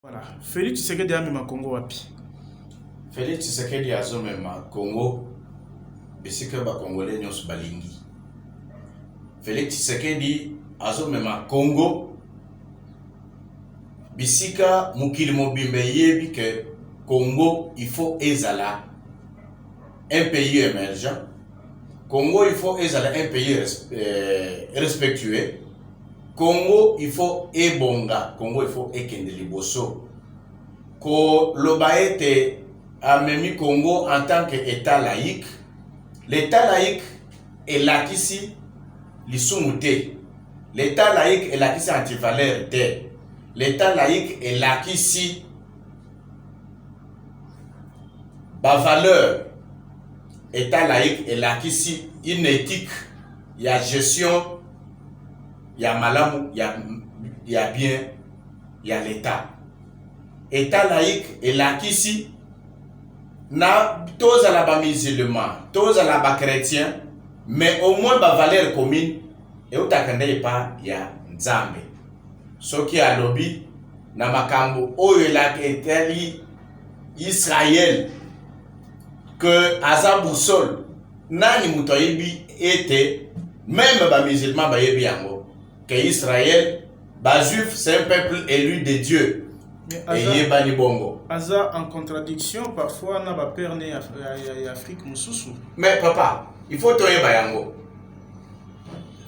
Voilà. Félix Tshisekedi amema Congo wapi? Félix Tshisekedi azomema Congo bisika ba Congolais nyonso balingi. Félix Tshisekedi azomema Congo bisika mukili mobimbe yebi que Congo il faut ezala un pays émergent. Congo il faut ezala un pays respectueux. Congo il faut ebonga, Congo il faut ekende liboso. Ko lobaete amemi Congo en tant qu'État laïque. L'État laïque est lakisi lisumuté. L'État laïque est lakisi antivaleur te. L'État laïque est lakisi ba valeur. État laïque est lakisi une éthique, il y a gestion, il y a malamu, il y a bien, il y a l'État. État laïque est lakisi na tous à la musulman, tous à la chrétien, mais au moins ba valeur commune et au takande pas ya nzambe. Soki a lobby na makambo oyo la eteli Israël que aza boussole nani muto yebi ete même ba musulman ba yebi yango que Israël ba juif c'est un peuple élu de Dieu. Et bani bongo. Aza en contradiction parfois na ba père né Afrique mususu. Mais papa, il faut toyer bayango.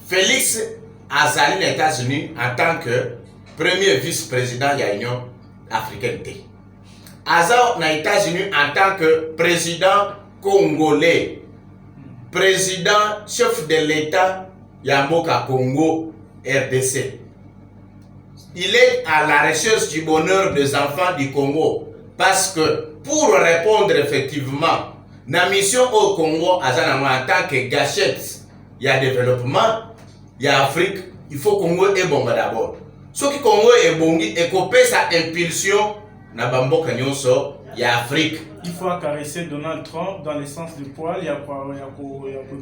Félix azali les États-Unis en tant que premier vice-président de l'Union africaine. Aza na États-Unis en tant que président congolais. Président chef de l'État Yamboka Congo RDC. Il est à la recherche du bonheur des enfants du Congo. Parce que pour répondre effectivement, la mission au Congo, en tant que gâchette, il y a développement, il y a Afrique, il faut que le Congo est bon d'abord. Ce qui Congo est bon, et couper sa impulsion, il y a Afrique. Il faut caresser Donald Trump dans le sens du poil, il y a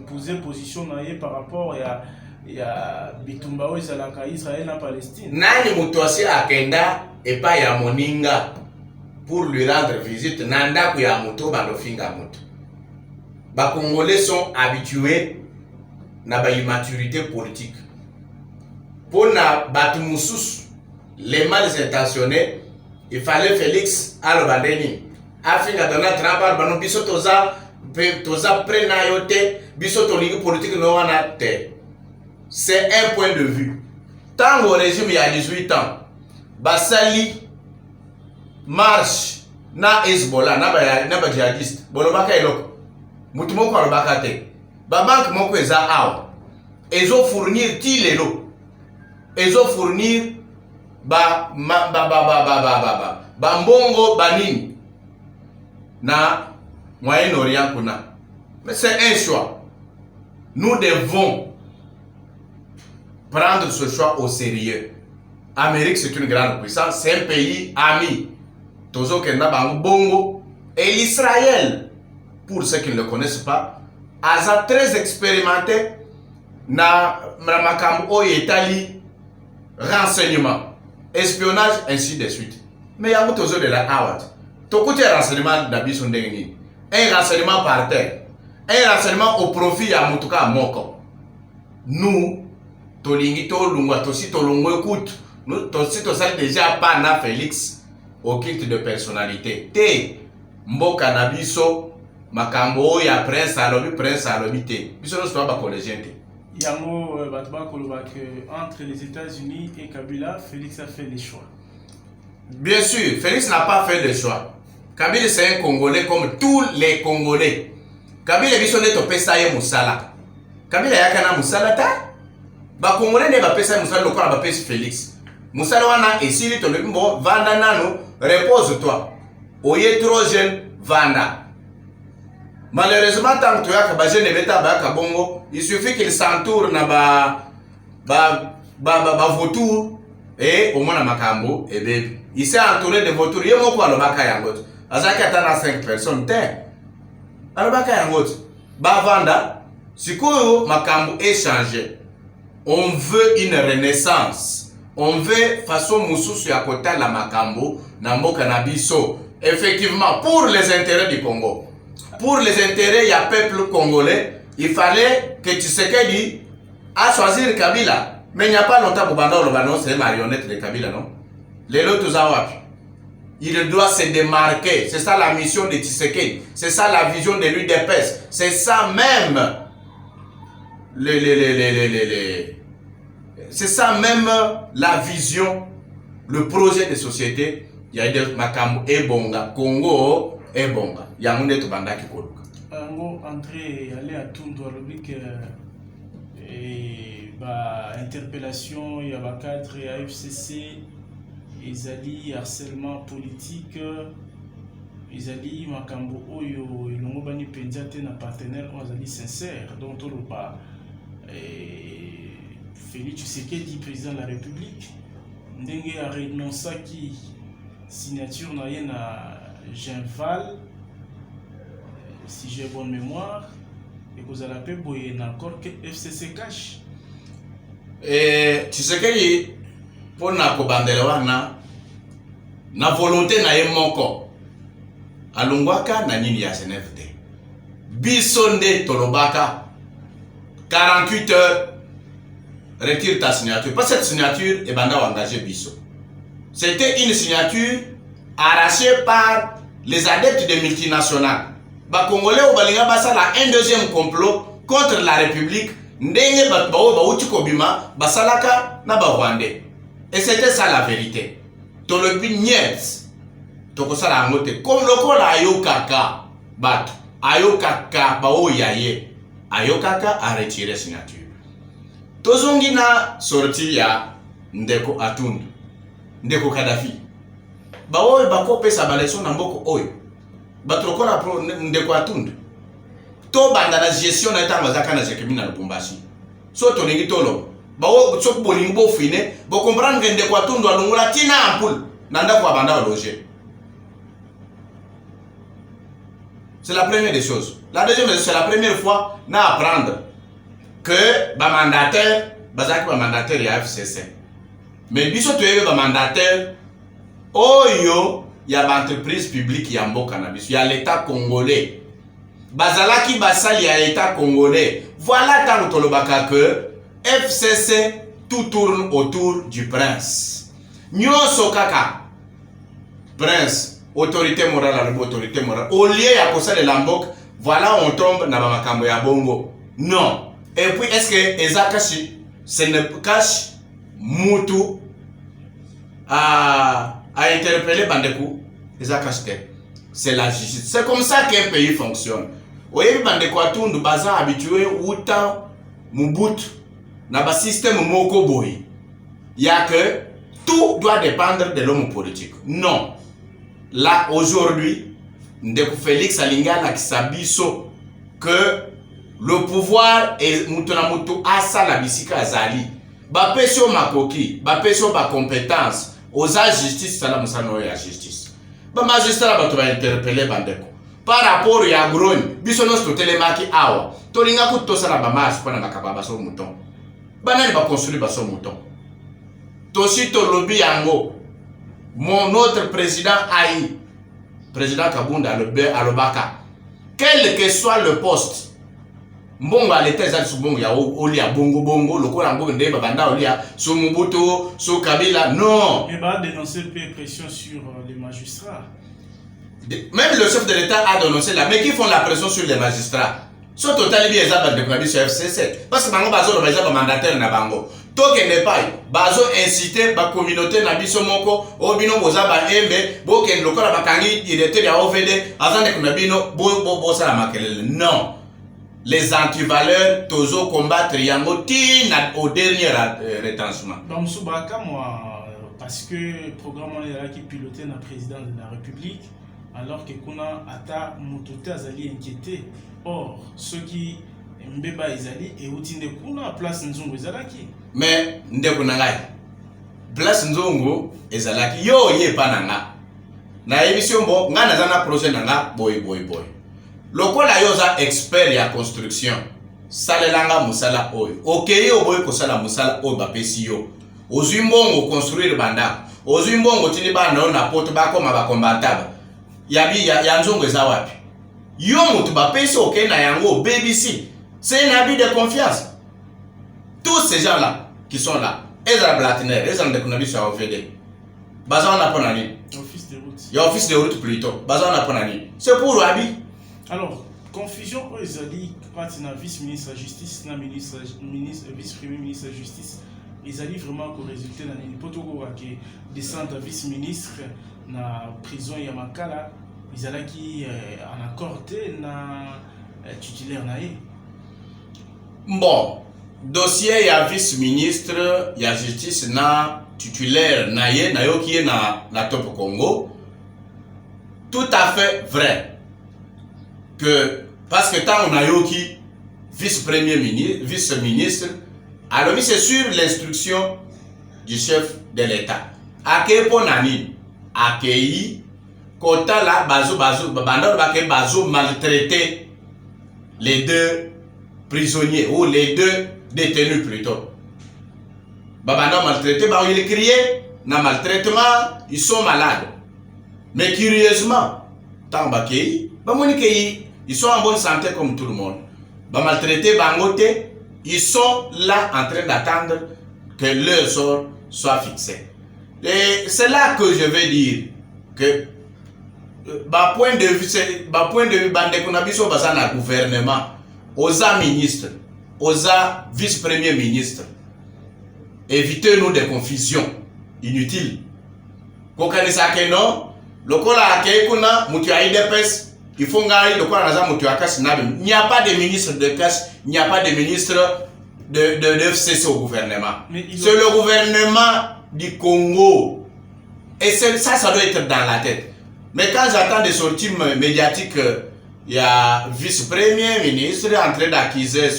poser position par rapport à il y a Bitumba Oizalaka Israël en Palestine. Nani mutosi akenda epa ya moninga pour lui rendre visite nanda ku ya muto bandofinga muto. Ba Congolais sont habitués na ba immaturité politique. Pour na batumusus les mal intentionnés, il fallait Félix Alobandeni. Afinga Donald Trump albano biso toza prena yote biso tolingi politique no wana te. C'est un point de vue. Tant au régime il y a 18 ans, Basali marche na Hezbollah, na djihadiste, bolobaka eloko. Mutumoko alobaka te. Ba banque moko eza awa. Ezo fournir ti lelo. Ezo fournir ba mbongo banini na Moyen-Orient kuna. Mais c'est un choix. Nous devons prendre ce choix au sérieux. Amérique, c'est une grande puissance, c'est un pays ami. Tozo Kenda Bongo et l'Israël, pour ceux qui ne le connaissent pas, a très expérimenté na Makambo Italie, renseignement, espionnage, ainsi de suite. Mais il y a Tozo de la Hawad. Tokote renseignement d'Abisondengini, un renseignement par terre, un renseignement au profit à Moutuka Moko. Nous, tolingi to lungwa tosi to lungwa écoute nous tosi to sali déjà pas na Félix au culte de personnalité te mboka na biso makambo ya prince alobi te biso no so ba collégien te yango batba koloba que entre les États-Unis et Kabila Félix a fait les choix. Bien sûr, Félix n'a pas fait le choix. Kabila c'est un Congolais comme tous les Congolais. Kabila biso ne to pesa ye musala. Kabila yakana musala ta ba Congolais ne ba pesa musala lokola ba pesa Félix. Musala wana esili to lebi bon vanda nano repose-toi. Oye trop jeune vanda. Malheureusement tant que tu as ba jeune beta ba ka bongo, il suffit qu'il s'entoure na ba vautour et au moins makambo et bébé. Il s'est entouré de vautours. Yemo ko alobaka yango. Azaki atana 5 personnes te. Alobaka yango. Ba vanda sikoyo makambo est changé. On veut une renaissance. on veut façon mususu ya kotala makambo na mboka na biso. Effectivement, pour les intérêts du Congo, pour les intérêts du peuple congolais, il fallait que Tshisekedi a choisi Kabila. Mais il n'y a pas longtemps, Boubanda Olobano, c'est marionnette de Kabila, non? Les lots il doit se démarquer. C'est ça la mission de Tshisekedi. C'est ça la vision de l'UDPS. C'est ça même c'est ça même la vision, le projet de société. Il y a des makambo et bonga, Congo et bonga. Il y a un autre banda qui coule. André, aller à tout dans le rubrique et interpellation, il y a un cadre et AFCC, ils allaient harcèlement politique, ils allaient makambo oyo, ils n'ont pas ni pendiate na partenaire, on allaient sincère, donc on pas Félix Tshisekedi, président de la République, ndenge a renoncé qui signature na Genval, si j'ai bonne mémoire, et que vous allez appeler encore que FCC cash. Et Tshisekedi, pour na kobandela wana, na volonté na ye moko, alungwaka na nini ya Genève te. Bisonde tolobaka, 48 heures, retire ta signature. Pas cette signature, et banda engagé biso. C'était une signature arrachée par les adeptes des multinationales. Les Congolais ont un deuxième complot contre la République. Et c'était ça la vérité. Comme le ayokaka, ayokaka, ayokaka a retiré signature. Tozongina sorti ya Ndeko Atundu. Ndeko Kadhafi. Baoy bako pesa baleson na mboko oyo. Batrokola pro Ndeko Atundu. To banda na gestion na etanga zaka na Zekemi na Lubumbashi. So to ningi tolo. Bawo so bolingi bo fine, bo comprendre que Ndeko Atundu alungula tina ampul na ndako abanda loger. C'est la première des choses. La deuxième, c'est la première fois na apprendre que ba mandataire, bazaki ba mandataire ya FCC. Mais biso to yebe ba mandataire oyo ya ba entreprise publique ya mboka na biso ya l'état congolais. Bazalaki basali ya l'état congolais. Voilà tant tolobaka que FCC tout tourne autour du prince. Nyonso kaka prince, autorité morale, autorité morale. Au lieu ya kosala la mboka, voilà on tombe na ba makambo ya bongo. Non. Et puis, est-ce que Ezakashi, ce ne cache Moutou à interpeller Bandekou? Ezakashi, c'est la justice. C'est comme ça qu'un pays fonctionne. Oui, Bandekou Atundu, Baza habitué, Outa, Mobutu, n'a pas système Moko Boy. Il y a que tout doit dépendre de l'homme politique. Non. Là, aujourd'hui, Ndeko Félix Alingala qui s'abisso que le pouvoir est mutu asa la bisika azali. Ba pesio makoki, ba pesio ba compétence, oza justice sala musano ya justice. Ba magistrat ba to ba interpeller bandeko. Par rapport ya groni, biso no sto telemaki awa. To linga ku to sala ba marche pona makaba ba so mouton. Ba nani ba construire ba so mouton. To si to lobby yango. Mon autre président Aïe, président Kabunda Alobaka. Quel que soit le poste, mbongo aleta eza subongo ya olia bongo bongo lokola mbongo ndeba banda olia so Mobutu so Kabila non. Et va dénoncer peu pression sur les magistrats. Même le chef de l'État a dénoncé là, mais qui font la pression sur les magistrats. So total bien ça de Kabi sur FCC parce que bango bazo ba mandataire na bango. Toke ne pas bazo inciter ba communauté na biso moko obino boza ba embe bo ken lokola bakangi directeur ya OVD azande kuna bino bo sala makelele non. Les antivaleurs, tozo combattre yango tina au dernier retranchement. Donc Soubaka moi parce que le programme on est là qui pilotait la présidence de la République alors que kuna ata mututa azali inquiété. Or ceux qui mbeba ezali et utinde kuna place nzongo ezalaki. Mais ndeko nangai. Place nzongo ezalaki yo ye pananga. Na émission bon ngana zana projet nanga boy. Lokola yoza expert ya construction salelanga musala oyo okeye oboye kosala musala oyo bapesi yo ozwi mbongo construire bandako, ozwi mbongo tili bana na poto bakoma bakombataba ya nzongo eza wapi? Yo mutu bapesi oke na yango BBC, c'est un abus de confiance. Tous ces gens là qui sont là, Ezra Blatner, Ezra Ndekunabisho à OVD, Bazan Naponani, Office de route. il y a office de route plutôt, Bazan Naponani, c'est pour Abi. Alors, confusion aux Ezali, partenaire vice-ministre de la justice, vice-premier ministre de la justice, Ezali vraiment qu'au résultat dans une potoko qui descend vice-ministre na prison Yamakala, Ezali qui en accordé na titulaire naé. Bon, dossier ya vice-ministre ya justice na titulaire naye na yo qui est na Top Congo, tout à fait vrai que parce que tant on a yo qui vice-premier ministre, vice-ministre, alors c'est sur l'instruction du chef de l'État. Ake ponani akei kota la bazo bandor bazo maltraiter les deux prisonniers ou les deux détenus plutôt. Babanda maltraité, il est crié, na maltraitement, ils sont malades. Mais curieusement, tant bakei, ils sont en bonne santé comme tout le monde. Ba maltraité, bangote, ils sont là en train d'attendre que leur sort soit fixé. Et c'est là que je vais dire que point de vue bande kunabiso bazana gouvernement, aux ministres, aux vice-premiers ministres, évitez-nous des confusions inutiles. Kokanisa non, lokola akekuna mutu aidepes, il faut ngari lokola naza mutu akasi nabe. Il n'y a pas de ministre de casse, il n'y a pas de ministre de FCC au gouvernement. C'est le gouvernement du Congo. Et ça doit être dans la tête. Mais quand j'attends des sorties médiatiques, il y a vice-premier ministre en train d'accuser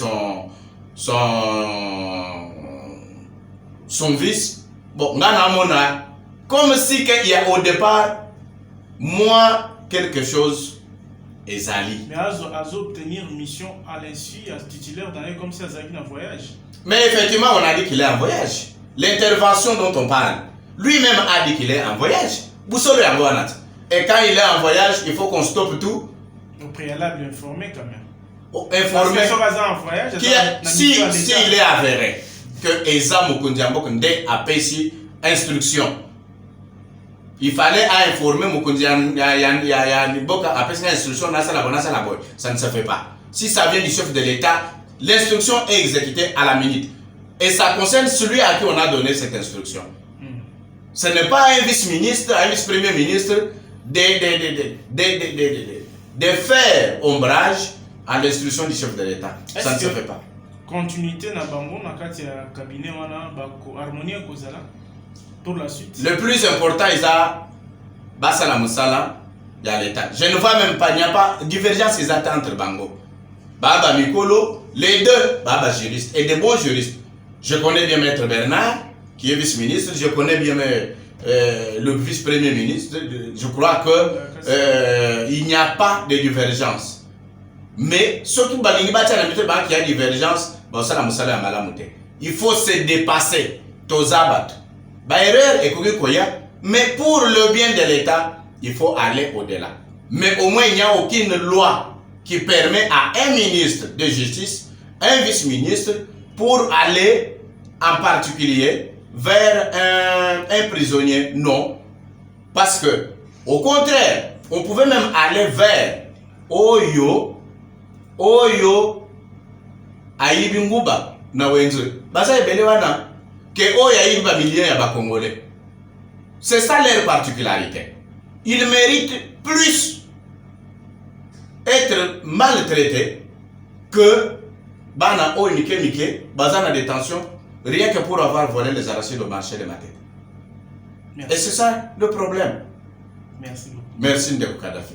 son vice. Bon, comme si il y a au départ, moi, quelque chose est sali. Mais à obtenir une mission à l'insu, à titulaire d'année comme si Azaki en voyage. Mais effectivement, on a dit qu'il est en voyage. L'intervention dont on parle, lui-même a dit qu'il est en voyage. Et quand il est en voyage, il faut qu'on stoppe tout. Au préalable, informé quand même. Informé. En voyage, si il est avéré que Eza Mukundiambo Kunde a payé instruction, il fallait informer Mukundiambo a payé instruction, ça ne se fait pas. Si ça vient du chef de l'État, l'instruction est exécutée à la minute. Et ça concerne celui à qui on a donné cette instruction. Ce n'est pas un vice-ministre, un vice-premier ministre de faire ombrage à l'instruction du chef de l'État. Ça ne se fait pas. Continuité na bango na kati ya cabinet wana bako harmonie kozala pour la suite. Le plus important est ça basala musala ya l'État. Je ne vois même pas, il n'y a pas divergence entre bango. Baba Mikolo, les deux baba juristes et des bons juristes. Je connais bien Maître Bernard qui est vice-ministre, je connais bien le vice-premier ministre. Je crois que il n'y a pas de divergence. Mais surtout qu'il y a divergence, il faut se dépasser. Mais pour le bien de l'État, il faut aller au-delà. Mais au moins, il n'y a aucune loi qui permet à un ministre de justice, un vice-ministre, pour aller en particulier vers un prisonnier. Non. Parce que, au contraire, on pouvait même aller vers Oyo, Aïbinguba, na Wenzu. Basa Belewana, que Oyo Aïbiba millions ya Congolais. C'est ça leur particularité. Ils méritent plus être maltraités que Bana Oyo Mike, Bazana détention, rien que pour avoir volé les arachides au marché de ma tête. Et c'est ça le problème. Merci beaucoup. Merci Ndeko Kadhafi.